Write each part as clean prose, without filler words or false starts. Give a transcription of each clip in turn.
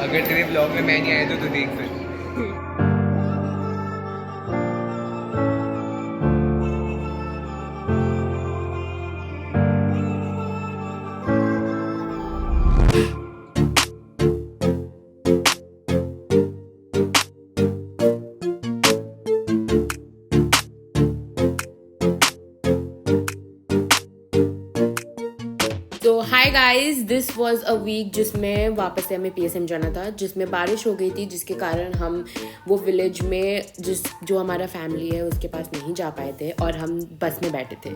अगर तेरे ब्लॉग में मैं नहीं आया तो तू देख फिर। तो hi guys, this was a week जिसमें वापस से हमें पीएसएम जाना था, जिसमें बारिश हो गई थी, जिसके कारण हम वो विलेज में जो हमारा फैमिली है उसके पास नहीं जा पाए थे और हम बस में बैठे थे।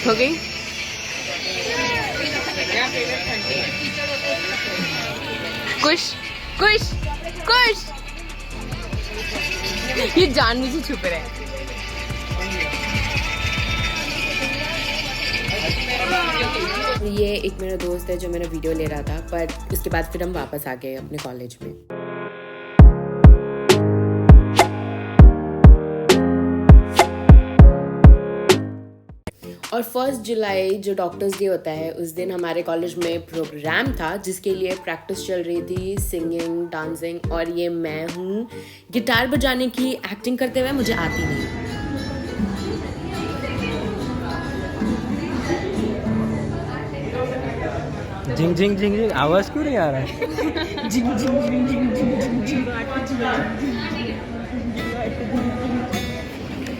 हो गई खुश खुश खुश। ये जानवी से छुप रहे हैं। ये एक मेरा दोस्त है जो मेरा वीडियो ले रहा था, पर उसके बाद फिर हम वापस आ गए अपने कॉलेज में। और 1 जुलाई जो डॉक्टर्स डे होता है, उस दिन हमारे कॉलेज में प्रोग्राम था जिसके लिए प्रैक्टिस चल रही थी, सिंगिंग, डांसिंग। और ये मैं हूँ, गिटार बजाने की एक्टिंग करते हुए मुझे आती नहीं। जिंग जिंग जिंग जिंग आवाज क्यों नहीं आ रहा है? जिंग जिंग जिंग जिंग जिंग जिंग।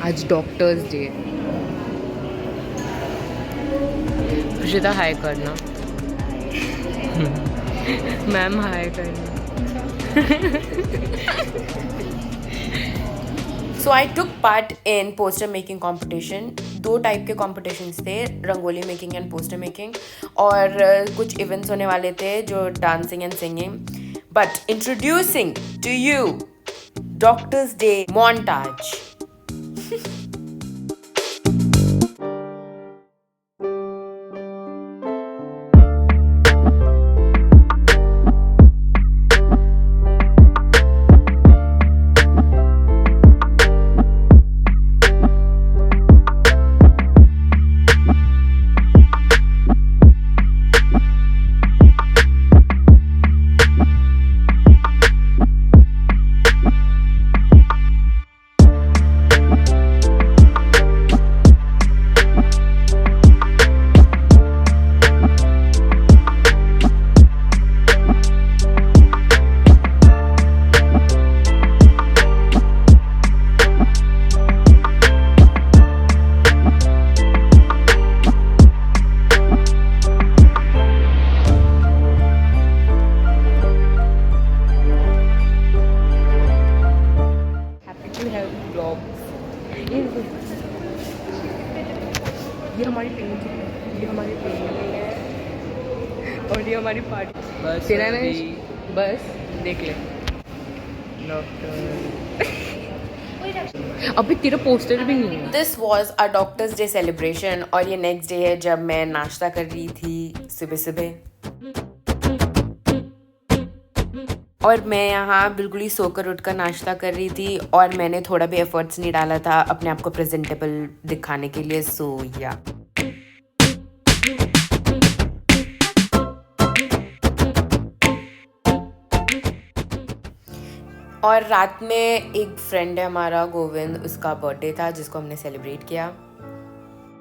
आज डॉक्टर्स डे। खुशिता हाय करना। मैम हाय करना। So I took part in poster making competition. 2 type के कॉम्पिटिशन्स थे, rangoli making and poster making, और कुछ इवेंट्स होने वाले थे जो dancing and singing. But introducing to you doctors day montage. ये हमारी पेंटिंग है, ये हमारी पेंटिंग है और ये हमारी पार्टी। बस तेरा ना बस देख ले अभी तेरा पोस्टर भी नहीं है। This was a doctor's day celebration और ये नेक्स्ट डे है जब मैं नाश्ता कर रही थी सुबह सुबह। और मैं यहाँ बिल्कुल ही सोकर उठकर नाश्ता कर रही थी और मैंने थोड़ा भी एफर्ट्स नहीं डाला था अपने आप को प्रेजेंटेबल दिखाने के लिए। सो या और रात में एक फ्रेंड है हमारा गोविंद, उसका बर्थडे था जिसको हमने सेलिब्रेट किया।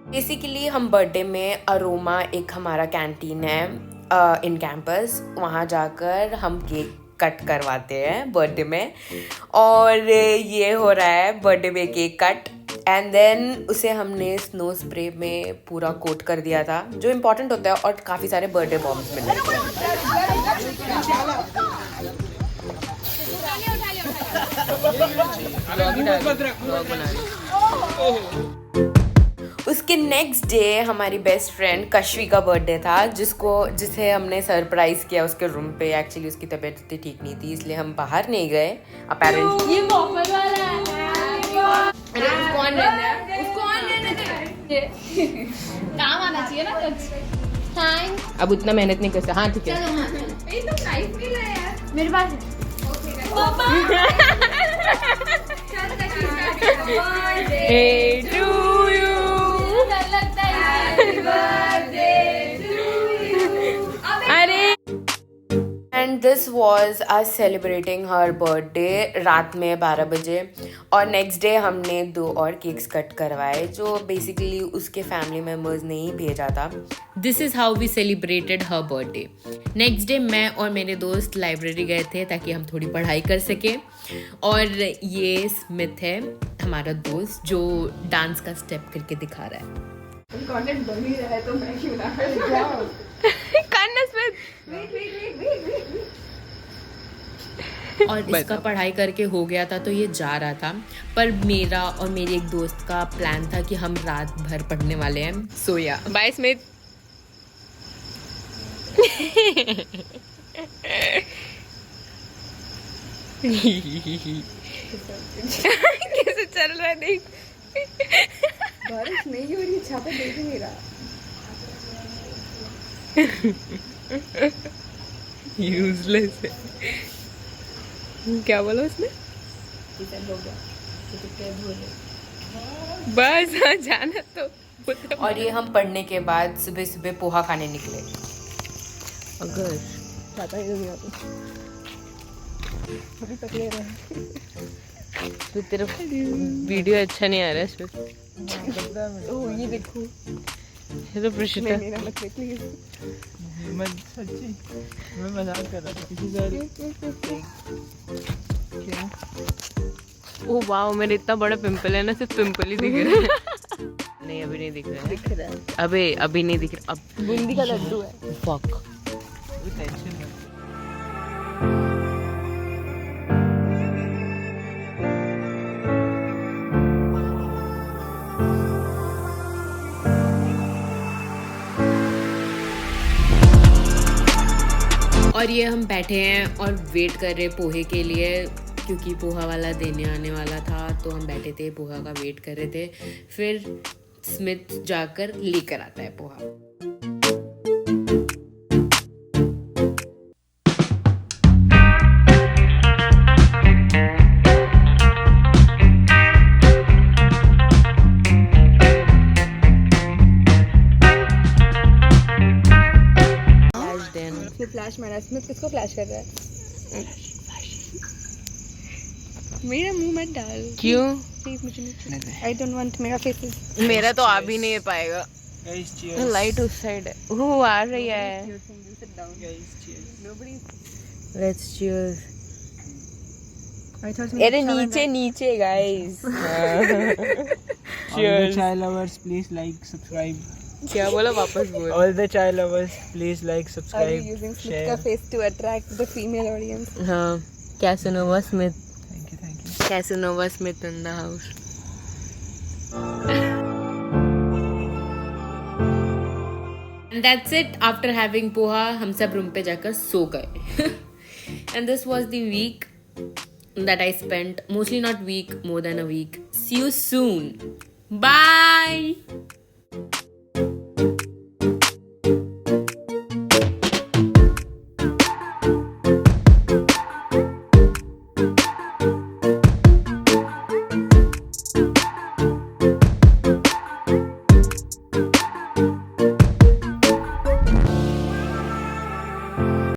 बेसिकली हम बर्थडे में अरोमा, एक हमारा कैंटीन है इन कैंपस, वहाँ जाकर हम केक कट करवाते हैं बर्थडे में। और ये हो रहा है बर्थडे में केक कट, एंड देन उसे हमने स्नो स्प्रे में पूरा कोट कर दिया था, जो इम्पोर्टेंट होता है, और काफ़ी सारे बर्थडे बॉम्ब्स मिल रहे थे। उसके नेक्स्ट डे हमारी बेस्ट फ्रेंड कश्वी का बर्थडे था, जिसे हमने सरप्राइज किया उसके रूम पे। एक्चुअली उसकी तबीयत इतनी ठीक नहीं थी, इसलिए हम बाहर नहीं गए अपेरेंटली। ये ऑफर वाला है। अरे कौन रहता है? काम आना चाहिए ना कुछ। थैंक्स। अब उतना मेहनत नहीं कर सकते। हाँ ठीक है। ये तो नाइफ भी है यार मेरे पास है। Hey to you. And this was us celebrating her birthday रात में 12 बजे. और नेक्स्ट डे हमने 2 और केक्स कट करवाए जो बेसिकली उसके फैमिली मेम्बर्स ने ही भेजा था. This is how we celebrated her birthday. Next day मैं और मेरे दोस्त लाइब्रेरी गए थे ताकि हम थोड़ी पढ़ाई कर सकें. और ये स्मिथ है हमारा दोस्त जो डांस का स्टेप करके दिखा रहा है. कंटेंट बन ही रहा है तो मैं क्यों ना जाऊं. करना स्मिथ. और इसका पढ़ाई करके हो गया था तो ये जा रहा था. पर मेरा और मेरे एक दोस्त का प्लान था कि हम रात भर पढ़ने वाले हैं. सो या बाय स्मिथ. कैसे चल रहा है देख. बारिश नहीं हो रही, छापा देख नहीं रहा. यूजलेस है. क्या बोला उसने. हो गया बस हाँ जाना तो. और ये हम पढ़ने के बाद सुबह सुबह पोहा खाने निकले. अगर पता ही नहीं आता. अभी तक ले रहे हैं. तो तेरा वीडियो अच्छा नहीं आ रहा है इसमें. ओह ये देखो. हेलो प्रशिता. मेरा मत प्लीज. मैं सच्ची मैं मजाक कर रहा था किसी क्या. ओ वाओ मेरे इतना बड़ा पिंपल है ना, सिर्फ पिंपल ही दिख रहा है. नहीं अभी नहीं दिख रहा है. दिख रहा है. अभी नहीं दिख रहा. अब बूंदी का लड्डू है. फक. टेंशन मत. और ये हम बैठे हैं और वेट कर रहे पोहे के लिए क्योंकि पोहा वाला देने आने वाला था. तो हम बैठे थे पोहा का वेट कर रहे थे. फिर स्मिथ जाकर लेकर आता है पोहा. फ्लैश मारा. स्मिथ किसको फ्लैश कर रहा है. मेरा मुंह मत डाल. क्यों. प्लीज मुझे. आई डोंट वांट मेरा फेस. मेरा तो आ भी नहीं पाएगा. Guys cheers. लाइट उस साइड है. वो आ रही है. Guys cheers. Let's cheers. अरे नीचे नीचे guys. All the chai lovers please like subscribe. क्या बोला वापस बोल. All the chai lovers please like Are you subscribe using Smith share. का face to attract the female audience? हाँ Casanova Smith. Thank you. Casanova Smith in the house. And that's it. After having poha, हम सब room पे जाकर सो गए. And this was the week that I spent. Mostly not week, more than a week. See you soon. Bye.